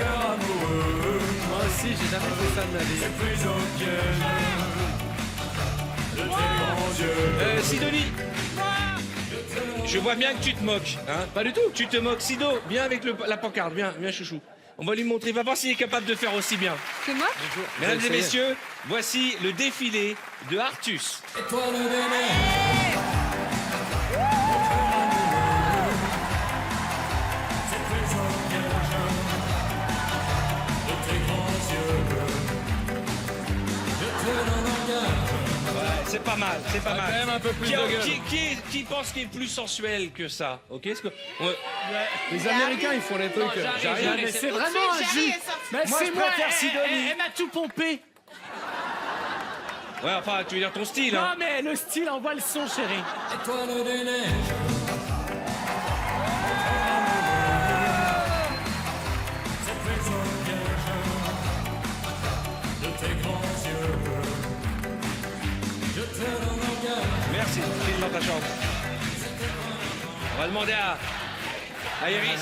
cœur amoureux. Moi aussi, j'ai jamais fait ça de ma vie. Pris au piège de tes grands yeux. Sidonie, je vois bien que tu te moques. Hein. Pas du tout. Tu te moques. Sido, viens avec la pancarte. Viens, chouchou. On va lui montrer. Va voir s'il est capable de faire aussi bien. Que moi? Mesdames et Essayez. messieurs, voici le défilé de Artus. Étoile des neiges. C'est pris au piège de tes grands yeux. Je te donne un gage. Ouais, c'est pas mal, c'est pas Quand mal. même un peu plus de gueule. Qui pense qu'il est plus sensuel que ça? Ok, est-ce que Les Américains, ils font les trucs. j'arrive. Mais c'est vraiment un jus. Mais Moi, c'est je moi, préfère Sidonie. elle m'a tout pompé. Ouais, enfin, tu veux dire ton style, hein? Non, mais le style envoie le son, chérie. Étoile des neiges. C'est pris au piège de tes grands yeux. Je te donne un gage. Merci, file dans ta chambre. On va demander à Iris.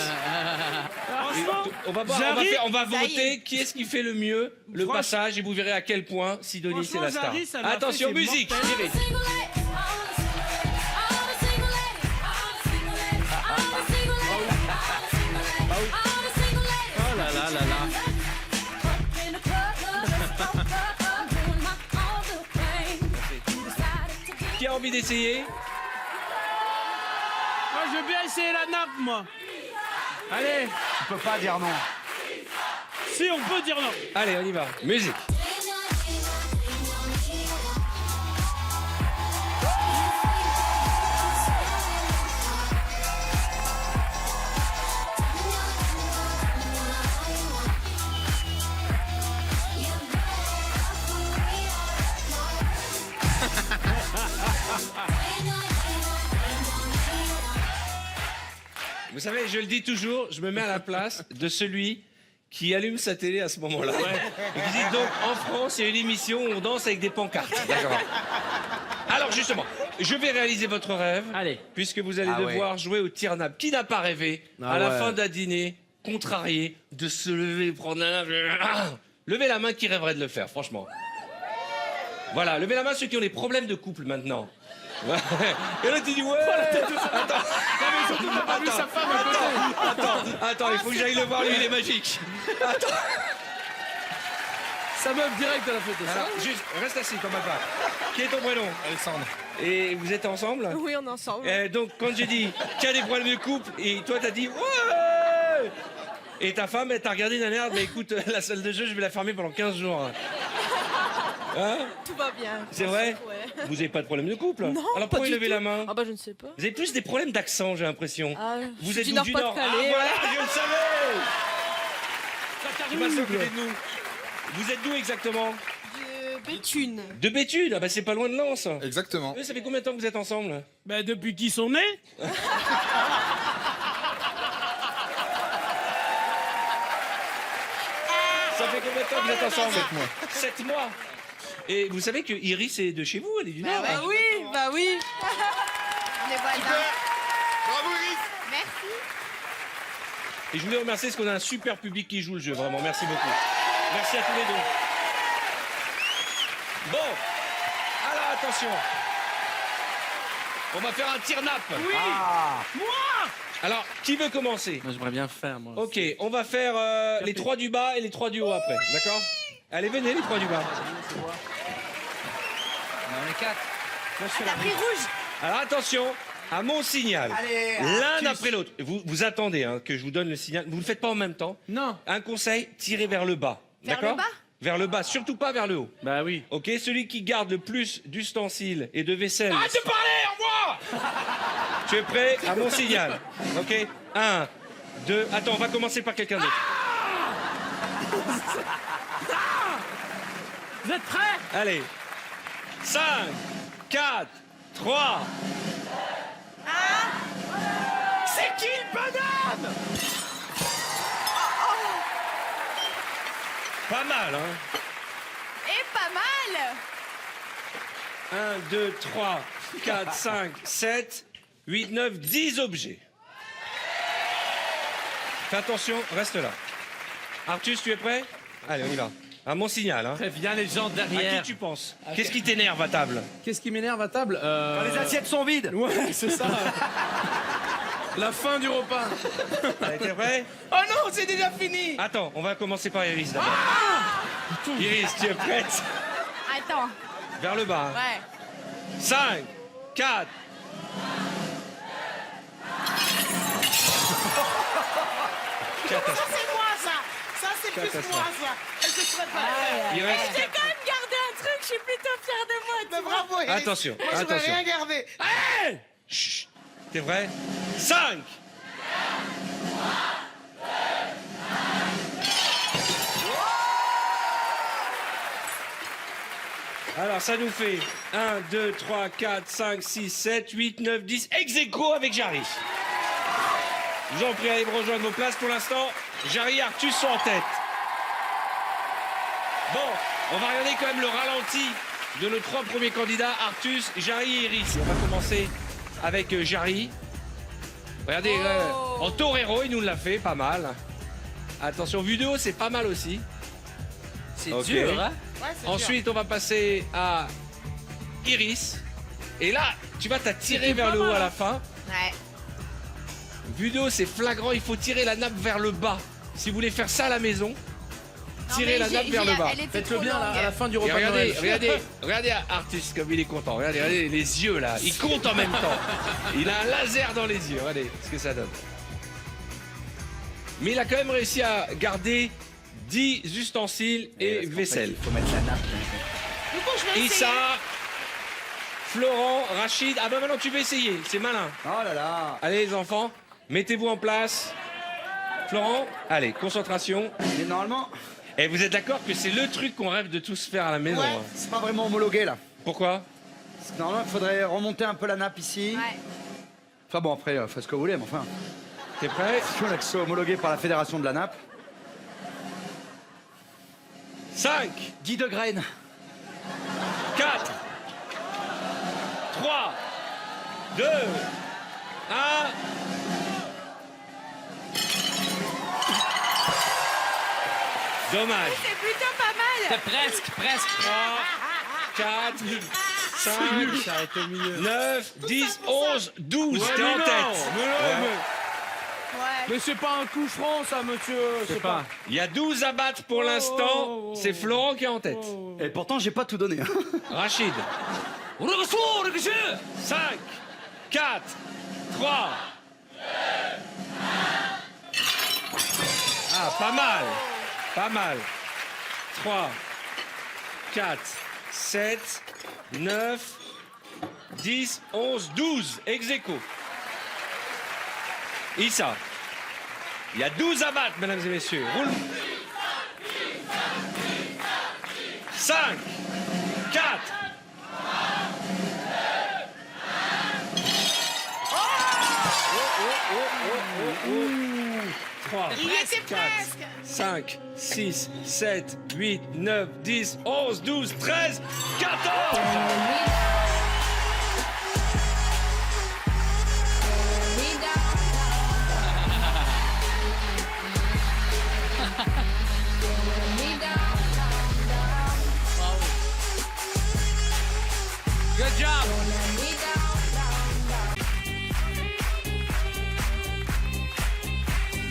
On va voir, on va Ça y voter qui est-ce qui fait le mieux le passage et vous verrez à quel point Sidonie c'est la star. Franchement, Jarry, ça m'a Attention, fait, c'est musique, mortel. Iris. Oh là là là là. Qui a envie d'essayer? Moi, je veux bien essayer la nappe, moi. Allez. Tu peux pas dire non. Si, on peut dire non. Allez, on y va. Musique. Vous savez, je le dis toujours, je me mets à la place de celui qui allume sa télé à ce moment-là. Et qui dit donc, en France, il y a une émission où on danse avec des pancartes. D'accord. Alors justement, je vais réaliser votre rêve. Allez. Puisque vous allez devoir jouer au tir nappe. Qui n'a pas rêvé, Ah à la ouais. fin d'un dîner, contrarié, de se lever, prendre un... Levez la main qui rêverait de le faire, franchement. Voilà, levez la main ceux qui ont des problèmes de couple maintenant. Ouais. Et là tu dis ouais. Attends, il faut que j'aille le voir, lui il est magique. Attends. Ça meuf direct à la photo. Alors, juste, reste assis comme papa. Qui est ton prénom? Alexandre. Et vous êtes ensemble? Oui, on est ensemble. Donc quand j'ai dit qu'il y a des problèmes de couple, et toi t'as dit ouais. Et ta femme, elle t'a regardé d'un air, mais écoute, la salle de jeu, je vais la fermer pendant 15 jours. Hein? Tout va bien. C'est vrai? Ouais. Vous avez pas de problème de couple? Non, alors pas pourquoi du levez tout. la main? Ah bah je ne sais pas. Vous avez plus des problèmes d'accent, j'ai l'impression. Ah, Vous je êtes suis d'où, du du Nord? Nord-Pas-de-Calais, Ah voilà, ouais. je le savais. Tu m'as sauvé de nous. Vous êtes d'où exactement? De Béthune. De Béthune. Ah bah c'est pas loin de Lens. Exactement. Ça fait combien de temps que vous êtes ensemble? Ben, depuis qu'ils sont nés. Ça fait combien de temps que vous êtes ensemble? 7 mois. 7 mois. Et vous savez que Iris est de chez vous, elle est du Nord. Bah oui, bah oui. On est voisins. Bravo Iris. Merci. Et je voulais remercier parce qu'on a un super public qui joue le jeu, vraiment. Merci beaucoup. Merci à tous les deux. Bon, alors attention. On va faire un tir-nappe. Oui. Moi. Alors, qui veut commencer? Moi, j'aimerais bien faire, moi. Ok, on va faire les 3 du bas et les 3 du haut après, d'accord? Allez, venez les 3 du bas. On est 4. T'as pris rouge. Alors attention, à mon signal, Allez, l'un après l'autre. Vous attendez hein, que je vous donne le signal. Vous ne le faites pas en même temps. Non. Un conseil, tirez vers le bas. Vers D'accord? le bas? Vers le bas, surtout pas vers le haut. Bah oui. Ok, celui qui garde le plus d'ustensiles et de vaisselle. Arrête de parler, au revoir. Tu es prêt? À mon signal. Ok? 1, 2. Attends, on va commencer par quelqu'un d'autre. Vous êtes prêts? Allez. 5, 4, 3. C'est qui le banane? Pas mal, hein? Et pas mal. 1, 2, 3, 4, 5, 7, 8, 9, 10 objets. Fais attention, reste là. Artus, tu es prêt? Allez, on y va. À mon signal, hein. Préviens les gens À derrière. qui tu penses? Qu'est-ce qui t'énerve à table? Qu'est-ce qui m'énerve à table Quand les assiettes sont vides. Ouais, c'est ça. La fin du repas. Allez, t'es prêt? Oh non, c'est déjà fini. Attends, on va commencer par Iris d'abord. Iris, tu es prête? Attends. Vers le bas. Hein. Ouais. 5, 4. Ça, c'est moi, ça. Ça, c'est plus Catastrophe. moi, ça. Et je serais pas. Il reste... J'ai quand même gardé un truc, je suis plutôt fière de moi. Mais bravo, Iris. Attention, Moi, je vais attention. rien garder. Chut. T'es prêt? 5. Alors ça nous fait 1, 2, 3, 4, 5, 6, 7, 8, 9, 10. Ex aequo avec Jarry. Je vous en prie, allez me rejoindre vos places pour l'instant. Jarry et Artus sont en tête. Bon, on va regarder quand même le ralenti de nos 3 premiers candidats, Artus, Jarry et Iris. On va commencer avec Jarry. Regardez, en torero, il nous l'a fait, pas mal. Attention, vidéo, c'est pas mal aussi. C'est Ok. dur, hein? Ouais, c'est Ensuite, on va passer à Iris. Et là, tu vas t'attirer vers le haut à la fin. Ouais. Vidéo, c'est flagrant, il faut tirer la nappe vers le bas. Si vous voulez faire ça à la maison, tirez la nappe vers le bas. Elle était Faites-le trop bien là, longue. à la fin du Et repas de regardez, Noël. regardez Artus comme il est content. Regardez les yeux là. Il compte en même temps. Il a un laser dans les yeux. Regardez ce que ça donne. Mais il a quand même réussi à garder 10 ustensiles et vaisselle. Il faut mettre la nappe. Du coup, je vais essayer. Issa, Florent, Rachid. Ah bah maintenant tu vas essayer. C'est malin. Oh là là. Allez les enfants, mettez-vous en place. Florent, allez, concentration. Mais normalement, Et vous êtes d'accord que c'est le truc qu'on rêve de tous faire à la maison, Ouais. hein. c'est pas vraiment homologué là. Pourquoi? Parce que normalement, il faudrait remonter un peu la nappe ici. Ouais. Enfin bon, après, faites ce que vous voulez, mais enfin. T'es prêt? Si on a que ce soit homologué par la Fédération de la nappe. 5, 10 de graines. 4, 3, 2, 1. Dommage. C'est plutôt pas mal. Presque. 4, 5, Ça a été au milieu. 9, 10, 11, 12. T'es en tête. Ouais. Mais c'est pas un coup franc, ça, monsieur. C'est pas. Il y a 12 à battre pour l'instant. C'est Florent qui est en tête. Et pourtant, j'ai pas tout donné. Rachid. 5, 4, 3. Ah, pas mal. Pas mal. 3, 4, 7, 9, 10, 11, 12. Ex aequo. Issa. Il y a 12 à battre, mesdames et messieurs. Roule. 5, 4. Trois, Il était 4, presque. 5, 6, 7, 8, 9, 10, 11, 12, 13, 14. Good job.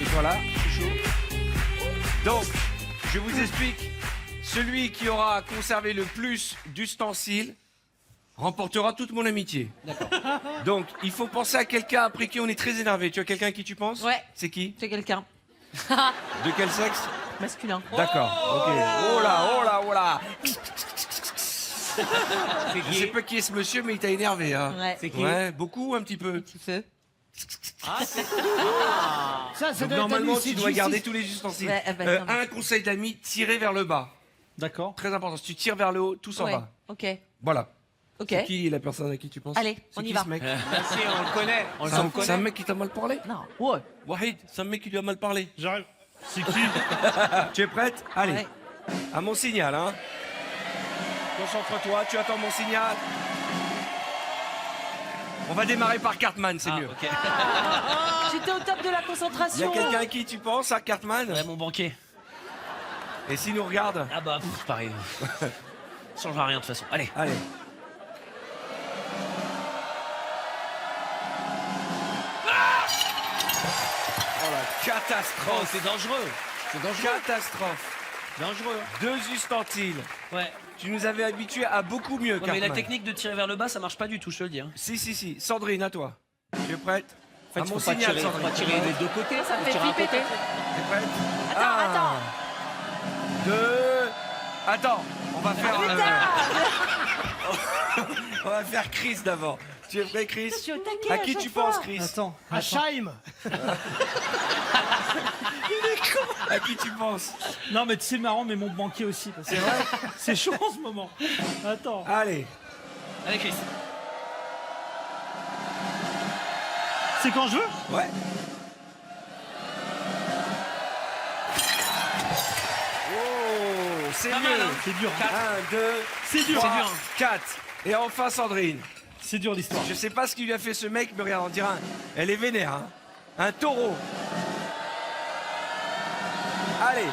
Et voilà, je suis chaud. Donc, je vous explique. Celui qui aura conservé le plus d'ustensiles remportera toute mon amitié. D'accord. Donc, il faut penser à quelqu'un après qui on est très énervé. Tu as quelqu'un à qui tu penses? Ouais. C'est qui? C'est quelqu'un. De quel sexe? Masculin. D'accord, ok. Oh là, oh là, oh là. Je sais pas qui est ce monsieur, mais il t'a énervé, hein. Ouais. C'est qui? Ouais, beaucoup, un petit peu. Petit feu. Ça, Donc, normalement, tu dois garder tous les ustensiles. Ouais, bah, non, mais- Un conseil d'amis, tirer vers le bas. D'accord. Très important. Si tu tires vers le haut, tous en Ouais. bas. Ok. Voilà. Ok. C'est qui la personne à qui tu penses? Allez, C'est on y qui, va. ce mec? Merci, on le connaît. On C'est un mec qui t'a mal parlé? Non. Ouais. Wahid, c'est un mec qui lui a mal parlé. J'arrive. C'est qui? Tu es prête? Allez. Ouais. À mon signal, hein. Concentre-toi, tu attends mon signal. On va démarrer par Cartman, c'est mieux. J'étais au top de la Il y a concentration. quelqu'un à qui tu penses, à Cartman? Ouais, mon banquier. Et s'il nous regarde? Ah bah, pareil. Ça changera rien de toute façon. Allez. Allez. Oh la Oh, catastrophe! c'est dangereux. C'est dangereux. Catastrophe! Dangereux. 2 ustensiles. Ouais. Tu nous avais habitués à beaucoup mieux, Ouais, mais la Cartman. technique de tirer vers le bas, ça marche pas du tout, je te le dis. Hein. Si. Sandrine, à toi. Tu es prête? En fait, À il mon faut pas signal, tirer, faut Sandrine. pas tirer des deux côtés. Ça me Faut fait tirer un flipper. côté. Tu es prête? Attends. 2. Attends, on va faire. On va faire Chris d'abord. Tu es prêt, Chris? Je suis au taquet À qui chaque tu fois. penses, Chris? Attends. À Scheim. À qui tu penses? Non mais c'est marrant mais mon banquier aussi. C'est vrai. C'est chaud en ce moment. Attends. Allez. Allez, Chris. C'est quand je veux. Ouais. Oh, c'est Pas mieux. mal, hein. C'est dur. 1, 2, C'est dur. 3, C'est dur, hein. 4. Et enfin Sandrine. C'est dur l'histoire. Je sais pas ce qu'il lui a fait ce mec, mais regarde, on dirait elle est vénère. Hein. Un taureau. Allez.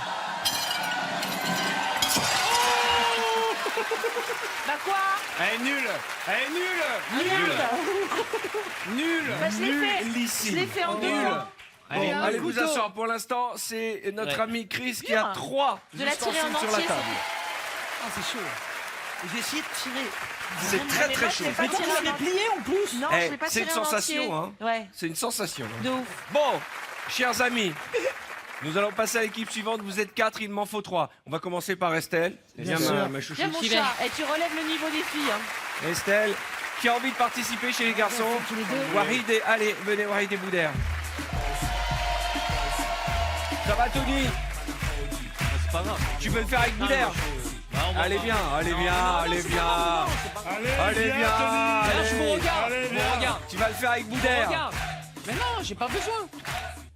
Bah quoi? Elle est nulle. Elle est nulle. Nulle. Bah, je l'ai fait. Nullissime. Je l'ai fait en deux Nul. fois. Allez, un allez vous couteau. asseoir. Pour l'instant, c'est notre Ouais. ami Chris qui a 3 De la tirer ustensiles en sur la entier, table. Ah c'est chaud. J'ai essayé de tirer. C'est très Mais très moi, chaud. je l'ai pas Mais quand tiré vous en l'avez entier. plié en plus. Non, Eh, je l'ai pas c'est tiré une en sensation, entier. hein. Ouais, C'est une sensation. Hein. de ouf. Bon, chers amis, nous allons passer à l'équipe suivante. Vous êtes 4, il m'en faut 3. On va commencer par Estelle. Viens, ma chouchou. Viens mon Qui chat, va et tu relèves le niveau des filles. Hein. Estelle, qui a envie de participer chez les garçons? Warid et... Allez, venez, Warid et Boudère. Ça va, Tony? C'est pas grave. Tu peux le faire avec Boudère? Allez bien, allez bien, allez bien. Allez bien, Là, je vous allez. regarde. Je vous regarde. Tu vas le faire avec Je vous Boudère. regarde. Mais non, j'ai pas besoin.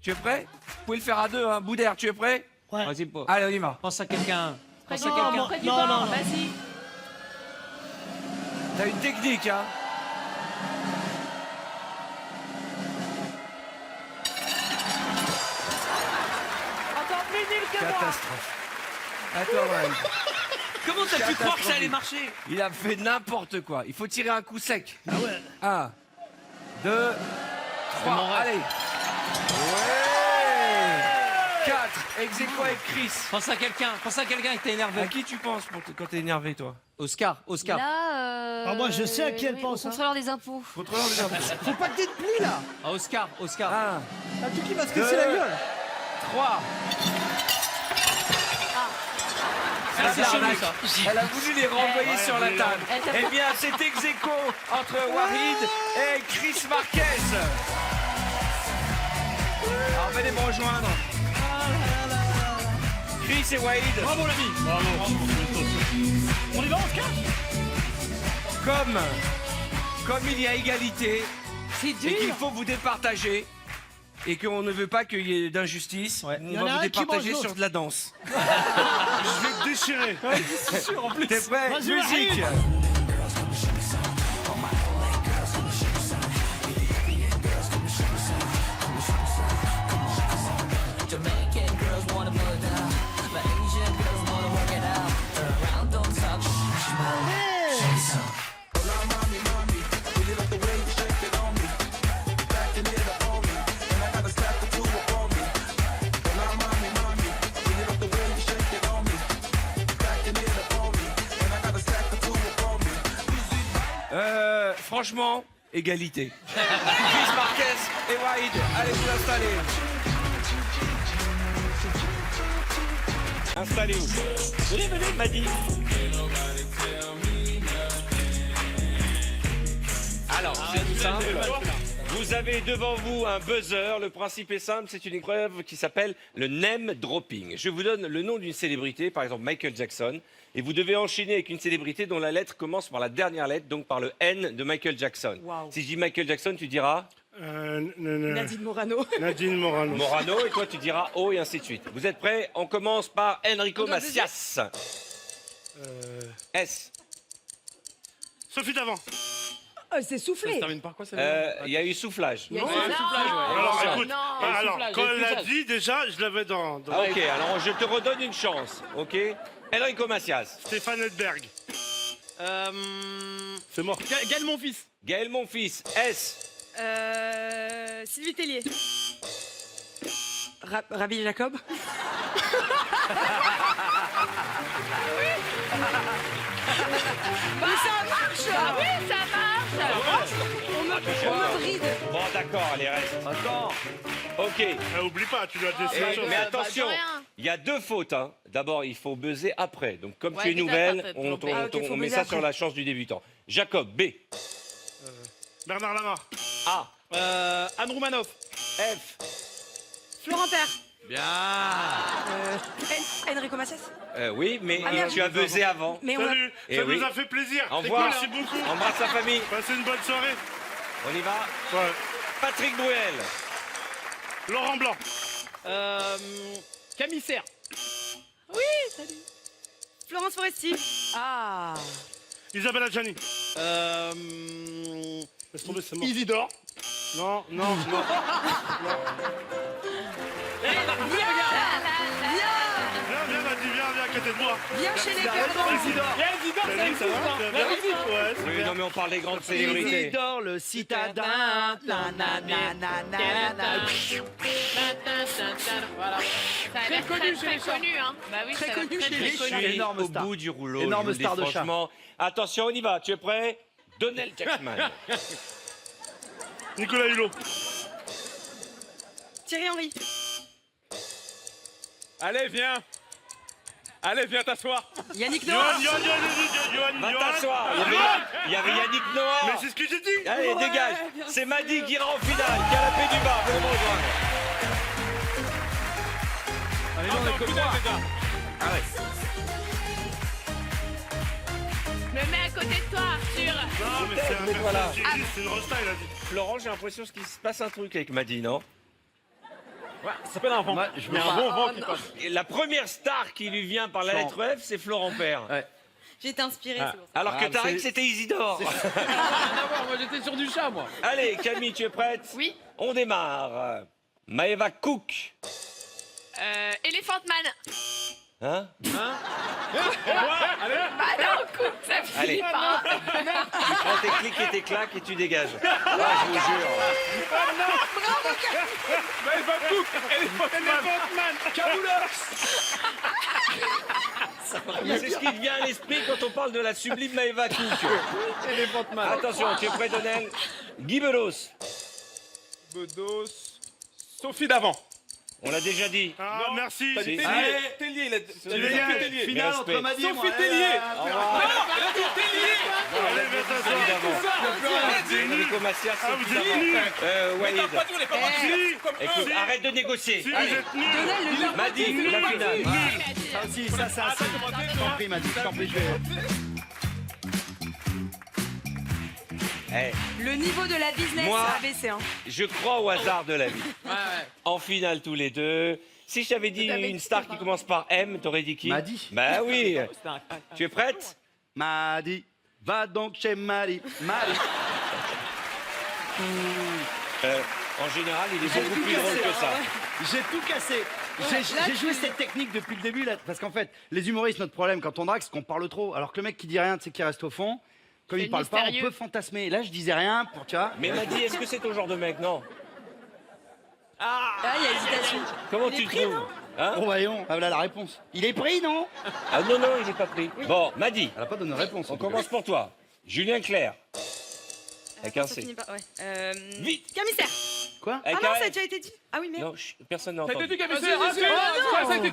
Tu es prêt? Vous pouvez le faire à 2, hein. Boudère, tu es prêt? Ouais. Vas-y, pas. Allez, on y va. Pense à quelqu'un. Près Pense du à banc, quelqu'un. près du Non, banc, non, non. vas-y. T'as une technique, hein? Encore plus nul que moi. Catastrophe. Attends, Warid. Comment t'as pu croire que ça allait Catastrophique. marcher? Il a fait n'importe quoi. Il faut tirer un coup sec. Ah ouais. 1, 2, 3. mon rêve. Allez. Ouais. 4. Ex aequo avec Chris. Pense à quelqu'un. Pense à quelqu'un qui t'est À énervé. qui tu penses quand t'es énervé, toi? Oscar. Oscar. Là, Ah, moi, je sais à qui elle oui, pense, Au hein. contrôleur des impôts. Contrôleur des impôts. Faut pas que t'aies de plis là. Ah, Oscar. Oscar. 1, Un truc qui va se Deux. casser la gueule. 3. Ah, c'est chelou, ça. Elle a voulu les renvoyer sur la table. Elle t'a Eh pas- bien, c'est ex aequo entre Warid et Chris Marquez. Alors, venez me rejoindre. Chris et Warid, Bravo l'ami. Bravo. On y va Oscar. comme il y a égalité C'est et qu'il dur. faut vous départager et qu'on ne veut pas qu'il y ait d'injustice, Il y on en a va vous un qui départager mange sur l'autre. de la danse. Je vais te déchirer. C'est sûr en plus. T'es prêt? Vas-y, Musique. Franchement, égalité. Chris Marquez et Warid, allez vous installer. Installez-vous. Venez, m'a dit. Alors, c'est tout simple. Vous avez devant vous un buzzer. Le principe est simple, c'est une épreuve qui s'appelle le name dropping. Je vous donne le nom d'une célébrité, par exemple Michael Jackson, et vous devez enchaîner avec une célébrité dont la lettre commence par la dernière lettre, donc par le N de Michael Jackson. Wow. Si je dis Michael Jackson, tu diras Nadine Morano. Nadine Morano. Morano, et toi tu diras O, et ainsi de suite. Vous êtes prêts? On commence par Enrico doit Macias. S. Sophie Davant. c'est Ça se soufflé. termine par quoi ça Il y a eu soufflage. Il y a Non, eu un soufflage, ouais. Alors Non, écoute, non. alors soufflage, quand il y a elle l'a soufflage. dit déjà, je l'avais dans Ah, ok, alors je te redonne une chance, ok? Enrico Macias, Stéphane Edberg. C'est mort. Gaël mon fils. Gaël Monfils, S, Sylvie Tellier. Rabbi Jacob. Mais ça marche. Ah oui, ça marche. On me bride. Bon, d'accord, allez, reste. Attends. Ok, Oublie pas, tu dois te laisser mais, une chance. mais attention, de rien. il y a 2 fautes. Hein. D'abord, il faut buzzer après. Donc, comme Ouais, tu es putain, nouvelle, parfait, on, pour- Ah, ok, faut on met buzzer ça après. sur la chance du débutant. Jacob, B, Bernard Lamar. A, Anne Roumanoff. F, Florent Père. Bien. Enrico Macias. oui, mais Ah, merde. tu as buzzé avant. Mais on a... Salut, Eh ça oui. nous a fait plaisir. Au revoir. Merci beaucoup. Embrasse la famille. Passez une bonne soirée. On y va. Ouais. Patrick Bruel, Laurent Blanc. Camille Serre. Florence Foresti. Ah. Isabelle Adjani. Laisse tomber, c'est mort. Isidore. Non, non, non. Viens, Madi, viens, à côté de moi. Viens chez les perdants. Isidore. Salut, ça va? Tu vas bien? Ouais, oui, super. non mais on parle des grandes célébrités. Isidore le citadin. Voilà. Très connu chez les chats. connu, hein. Bah oui, Très ça va connu très, chez très les Je connu. suis Énorme au star. bout du rouleau. Énorme je vous le dis star de chat. franchement. Attention, on y va. Tu es prêt? Donnel Jackman. Nicolas Hulot. Thierry Henry. Allez, viens. Allez, viens t'asseoir. Yannick Noah. Johan. Va t'asseoir. Il y avait Yannick Mais Noah. c'est ce que j'ai dit. Allez, dégage. C'est Madi qui ira en finale. Canapé du bas. Venez me rejoindre. Allez, non, on est que moi. Ah ouais. Me mets à côté de toi, Arthur. Non, mais c'est un mais voilà. personnage qui existe, c'est une rosta, il a dit. Florent, j'ai l'impression qu'il se passe un truc avec Madi, non? Ouais, ça s'appelle un vent. Moi, je Il veux y a un pas. bon vent qui passe. Et la première star qui lui vient par la Florent. lettre F, c'est Florent Père. Ouais. J'ai été inspirée, Ah. c'est pour ça. Alors que Ah, Tariq, c'est- c'était Isidore. Rien à voir, moi j'étais sur du chat, moi. Allez, Camille, tu es prête? Oui. On démarre. Maëva Cook. Elephant Man. Hein? Allez. Bah non, coupe, ça Allez. finit pas. Tu prends tes clics et tes claques et tu dégages. Ah, je vous jure. Bah, il va tout. Elephant Man. C'est ce qui te vient à l'esprit quand on parle de la sublime Maëva Cook. Elephant Man. Attention, tu es prêt, Donnel? Guy Bedos. Bedos. Sophie d'avant. On l'a déjà dit. Ah, merci. Si. Tellier. Allez. Tellier, il a Tellier. Sophie Tellier. Finale Respect. entre Madi et moi. Sophie Tellier. Au revoir. Elle a dit Tellier. Allez, viens t'asseoir. Évidemment. Enrico Macias, Ah, vous Sophie êtes d'avant. nuls. Walid. Pas tout, on est pas parti. Comme Écoute, eux. arrête de négocier. Si, Allez. vous êtes nuls. Madi, la finale. Ça aussi, ça, ça. Je t'en prie, Madi, je t'en prie, je vais. Eh, Le niveau de la business Moi- a baissé. Hein. je crois au hasard de la vie. Ouais, ouais. En finale tous les deux. Si je t'avais dit une star qui commence par M, t'aurais dit qui? Madi. Bah oui. C'était un- Tu es prête? Madi, va donc chez Madi. Madi. En général, il est beaucoup plus drôle que ça. J'ai tout cassé. J'ai joué cette technique depuis le début, là, parce qu'en fait, les humoristes, notre problème quand on drague, c'est qu'on parle trop. Alors que le mec qui dit rien, tu sais, qui reste au fond, comme C'est il parle pas, on mystérieux. peut fantasmer. Là, je disais rien pour, tu vois. Mais Madi, est-ce que c'est ton genre de mec? Non. Ah, il y a hésitation. Comment Il est tu pris, trouves? non Hein? Bon, voyons, ah, voilà la réponse. Il est pris, non? Ah non, non, il n'est pas pris. Bon, Madi, Elle a pas donné réponse. on commence pour toi. Julien Clerc. Avec un Ça C. finit pas, ouais. Vite. Camille Serre. Quoi? Ah Avec non, un ça a L. déjà été dit. Ah oui, merde. Non, personne n'a Ça a été entendu. dit, Camille Ah, Serre. si, Ah, si, c'est- si.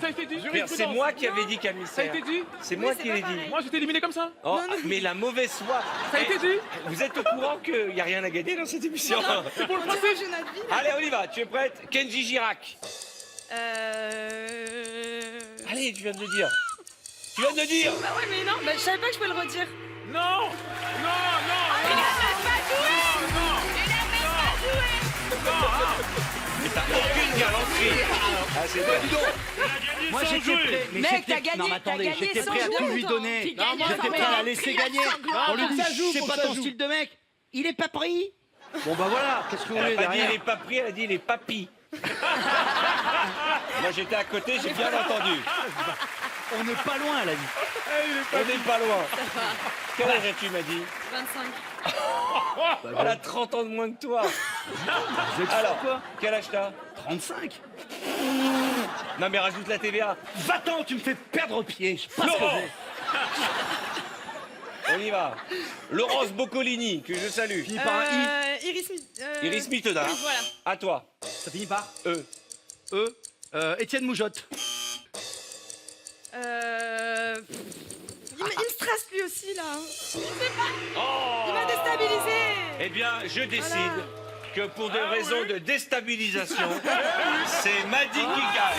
ça a été dit. C'est moi qui avais dit Camille Ça a Serre. été dit. C'est moi c'est qui pas l'ai dit. pareil. Moi, j'étais éliminé comme ça. Oh, mais la mauvaise foi. Ça a été dit. Vous êtes au courant qu'il n'y a rien à gagner dans cette émission? C'est pour le On procès. dirait notre vie. Allez, on y va. Tu es prête? Kenji Girac. Allez, tu viens de le dire. Tu viens de le dire. Bah ouais, mais non, bah, je savais pas que je pouvais le redire. Non. Non, non. Il a même pas joué. Il a même pas joué. Mais t'as aucune galanterie. Ah, c'est vrai. Moi, j'étais prêt. Mais Mec, j'étais- t'as gagné, Non, mais attendez, t'as gagné j'étais sans prêt à jouer, tout lui toi. donner. Tu gagnes J'étais sans prêt à la jouer. laisser gagner. Classe On lui dit, ça joue, c'est faut pas que ça ton joue. style de mec. Il est pas pris. Bon bah voilà, qu'est-ce que vous voulez Elle a pas dit derrière il est pas pris, elle a dit il est papy. Moi j'étais à côté, j'ai bien entendu. On n'est pas loin, elle a dit. On n'est pas loin. Quel âge as-tu, m'as dit 25. Elle a 30 ans de moins que toi. Vous êtes Alors, quoi quel âge t'as 35. Non mais rajoute la TVA. Va-t'en, tu me fais perdre pied. Je passe Laurent. On y va. Laurence Boccolini, que je salue. Fini par un I. Iris. Iris Mittenard. Voilà. À toi. Ça finit par E. Étienne Moujotte. Il me stresse lui aussi là. Oh Il m'a déstabilisé. Eh bien, je décide Voilà. que pour des raisons de déstabilisation, c'est Maddy qui gagne.